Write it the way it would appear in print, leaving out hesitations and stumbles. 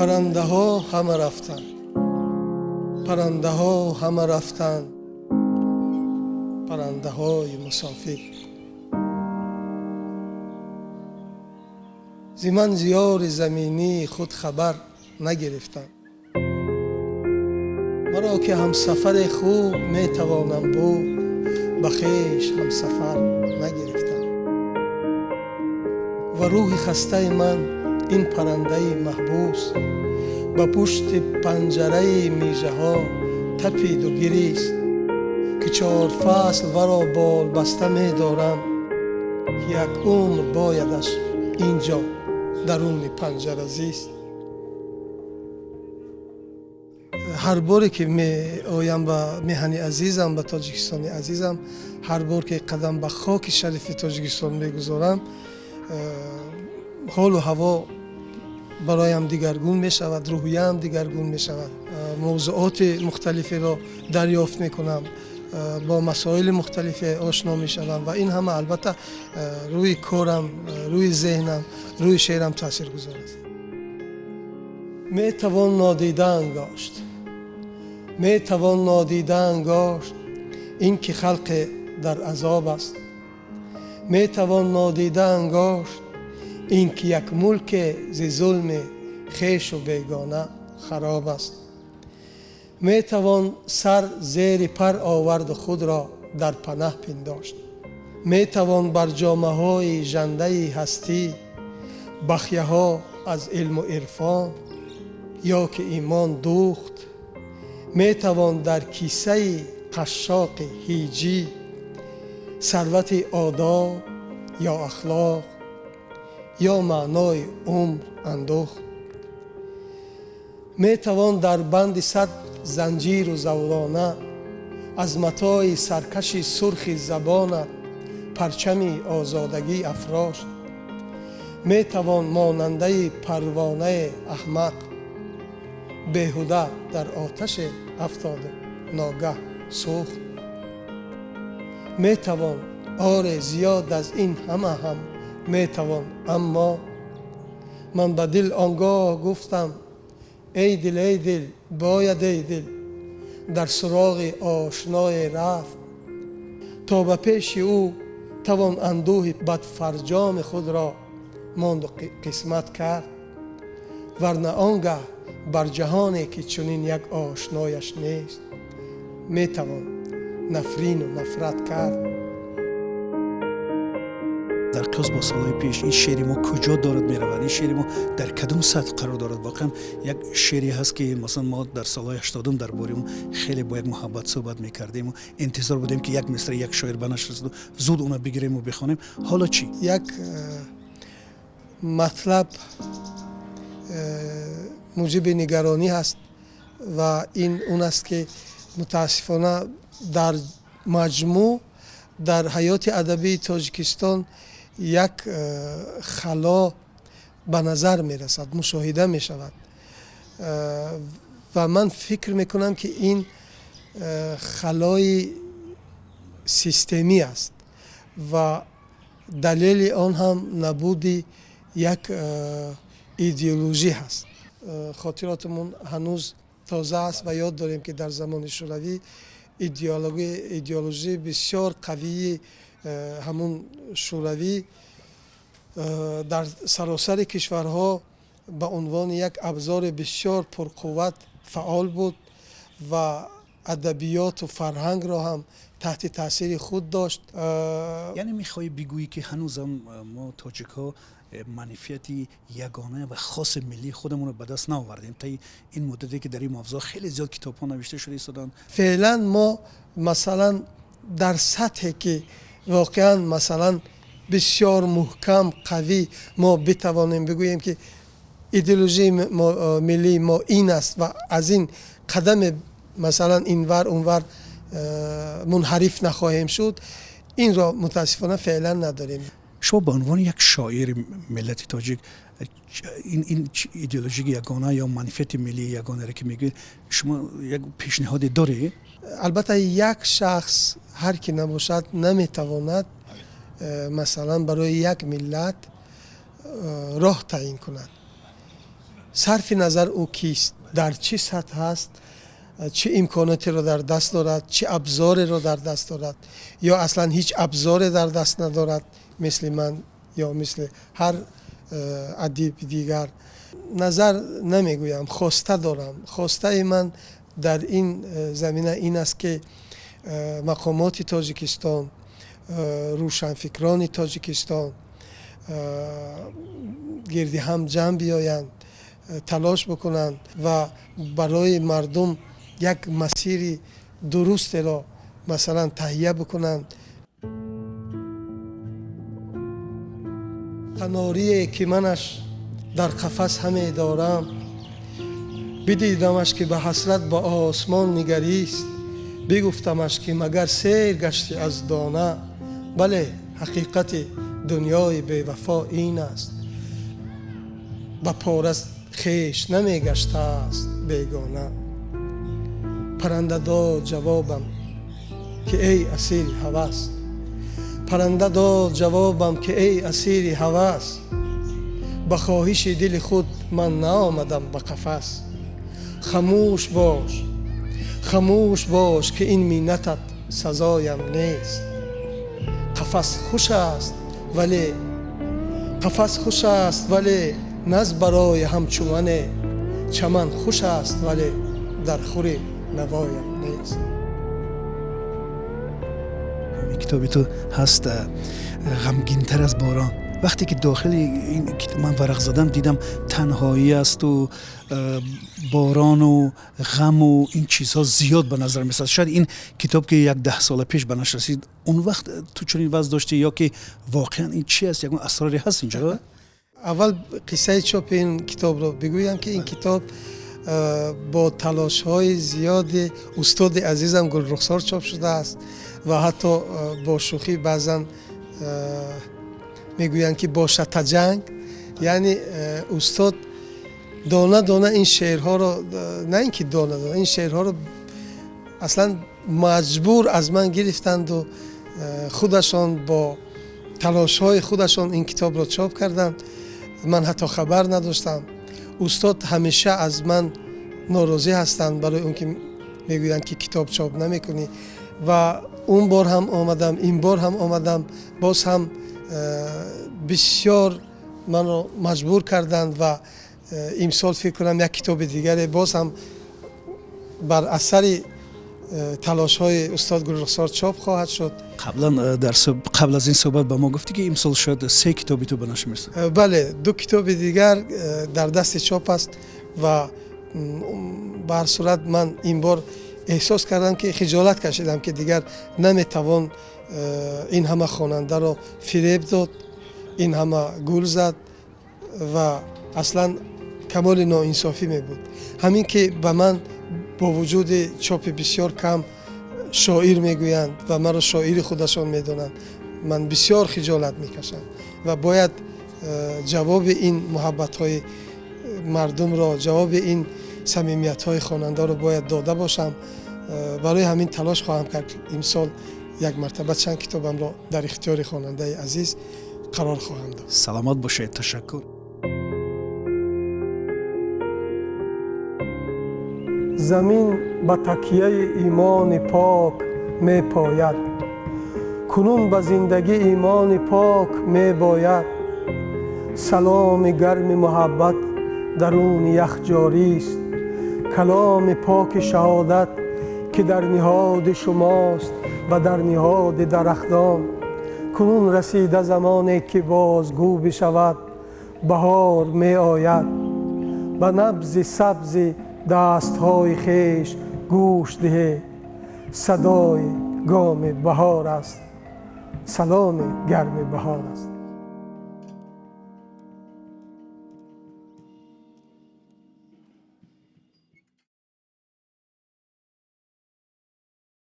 پرنده ها همه رفتن، پرنده ها همه رفتن، پرنده های مسافر. ز منظیار زمینی خود خبر نگرفتم، مرا که همسفر خوب می توانم بود، به خویش همسفر نگرفتم. و روح خسته من این پرنده محبوس، به پشت پنجره میژه ها تپید و گریست، که 4 فصل ورا بال بسته می دارم، که 1 عمر بایدش اینجا درون پنجره زیست. هر باری که می آیم به میهن عزیزم، به تاجیکستان عزیزم، هر بار که قدم به خاک شریف تاجیکستان میگذارم، حال و هوا برایم دیگرگون می شود، روحیم دیگرگون می شود، موضوعات مختلفی را دریافت می کنم، با مسائل مختلف آشنا می شدم و این همه البته روی کارم، روی ذهنم، روی شعرم تاثیر گذار است. می توان نادیده انگاشت، می توان نادیده انگاشت این که خلق در عذاب است. می توان نادیده انگاشت این که یک ملک ز ظلم خویش و بیگانه خراب است. می توان سر زیر پر آورد و خود را در پناه پنداشت. می توان بر جامه های ژنده هستی بخیه ها از علم و عرفان یا که ایمان دوخت. می توان در کیسه قشاق هیجی ثروت آداب یا اخلاق یا معنای عمر اندوخت. می توان در بند 100 زنجیر و زولانه از متاع سرکش سرخ زبانت پرچمی آزادگی افراشت. می توان ماننده پروانه احمق بیهوده در آتش افتاده ناگه سوخت. می توان آره زیاد از این همه هم می توان، اما من به دل آنگاه گفتم ای دل ای دل باید ای دل در سراغ آشنای رفت، تا به پیش او توان اندوه بدفرجام خود را ماند و قسمت کرد. ورنه آنگه بر جهانی که چنین یک آشنایش نیست می توان نفرین و نفرت کرد. در قیاس با سالهای پیش این شعر ما کجا دارد می رود؟ این شعر ما در کدوم سطح قرار دارد؟ واقعا یک شعری هست که مثلا ما در سالهای 80 درباره اون خیلی با یک محبت صحبت می کردیم و انتظار بودیم که یک مصرع یک شاعر بنشست و زود اونو بگیریم و بخوانیم. حالا چی؟ یک مطلب موجب نگرانی هست و این اون است که متاسفانه در مجموع در حیات ادبی تاجیکستان یک خلا به نظر می رسد، مشاهده می شود و من فکر می کنم که این خلای سیستمی است و دلیل آن هم نبود یک ایدئولوژی هست. خاطراتمون هنوز تازه است و یاد داریم که در زمان شوروی ایدئولوژی بسیار قوی همون شوروی در سراسر کشورها به عنوان یک ابزار بسیار پرقوت فعال بود و ادبیات و فرهنگ را هم تحت تاثیر خود داشت. یعنی میخوای بگویی که هنوزم ما تاجیک ها منیفیتی یگانه و خاص ملی خودمون رو به دست نآوردیم؟ تا این مدتی که در این موضوع خیلی زیاد کتاب ها نوشته شده ایستادن. فعلا ما مثلا در سطحی که واقعا مثلا بسیار محکم قوی ما بتوانیم بگوییم که ایدئولوژی ملی ما این است و از این قدم مثلا اینور اونور منحرف نخواهیم شد، این را متاسفانه فعلا نداریم. شما به عنوان یک شاعر ملت تاجیک این ایدئولوژی یگانه یا منیفیت ملی یگانه را که میگید، شما یک پیشنهاد داری؟ البته یک شخص هر کی نباشد نمیتواند مثلا برای یک ملت راه تعیین کند. صرف نظر او کیست، در چه سطح است، چه امکاناتی را در دست دارد، چه ابزاری را در دست دارد یا اصلا هیچ ابزاری در دست ندارد مثل من یا مثل هر ادیب دیگر. نظر نمیگویم، خواسته دارم. خواسته من در این زمینه این است که مقامات تاجیکستان، روشنفکران تاجیکستان گردی هم جمع بیایند، تلاش بکنند و برای مردم یک مسیر درست را مثلا تهیه بکنند. قناری که منش در قفس همه دارم، بدیدمش که به حسرت به آسمان نگریست، بگفتمش که مگر سیر گشتی از دانه. بله، حقیقت دنیای بی وفا این است، به پارس خیش نمی گشته است بیگانه. پرنده داد جوابم که ای اسیر هوس، پرنده داد جوابم که ای اسیر هوس، به خواهش دل خود من نآمدم به قفس. خاموش باش، خاموش باش که این منتت سزایم نیست. قفس خوش است ولی قفس خوش است ولی نز برای همچون چمن خوش است ولی در خور نوایم نیست. کتابی تو هست غمگین‌تر از باران. وقتی که داخل این من ورق زدم دیدم تنهایی است و باران و غم و این چیزها زیاد به نظر می‌رسد. شاید این کتاب که 10 سال پیش به نشر رسید اون وقت تو چنین وضع داشتی یا که واقعا این چی است، یک اسراری هست اینجا؟ اول قصه چاپ این کتاب رو بگویم که این کتاب با تلاش‌های زیاد استاد عزیزم گلرخسار چاپ شده است و حتی با شوخی بعضا میگویند که با شطرنج، یعنی استاد دانه دانه این شعرها رو، نه اینکه دانه دانه این شعرها رو اصلا مجبور از من گرفتند و خودشان با تلاش‌های خودشان این کتاب رو چاپ کردند. من حتی خبر نداشتم. استاد همیشه از من ناراضی هستند برای اون که میگویند که کتاب چاپ نمیکنی و اون بار هم آمدم، این بار هم آمدم، باز هم بسیار من رو مجبور کردند و امسال فکر کنم یک کتاب دیگر باز هم بر اثر تلاش های استاد گلرخسار چاپ خواهد شد. قبل از این صحبت با ما گفتی که امسال شاید 3 کتابی تو به نشر میرسه. بله، 2 کتاب دیگر در دست چاپ است و به هر صورت من این بار احساس کردم که خجالت کشیدم که دیگر نمیتوان این همه خواننده را فریب داد، این همه گول زد و اصلا کمال ناانصافی می بود. همین که به من با وجود چاپ بسیار کم شاعر میگویند و مرا شاعر خودشان میدونند، من بسیار خجالت میکشم و باید جواب این محبت های مردم را، جواب این صمیمیت های خواننده را باید داده باشم. برای همین تلاش خواهم کرد. امسال یک مرتبه چند کتابم را در اختیار خواننده عزیز قرار خواهم داد. سلامت باشید. تشکر. زمین به تکیه ایمان پاک می پاید، کنون به زندگی ایمان پاک می باید. سلام گرم محبت درون یخ جاری است، کلام پاک شهادت که در نهاد شماست و در نهاد درختان. کنون رسیده زمانی که بازگو بشود، بهار می آید. به نبض سبز دستهای خیش گوش ده، صدای گام بهار است، سلام گرم بهار است.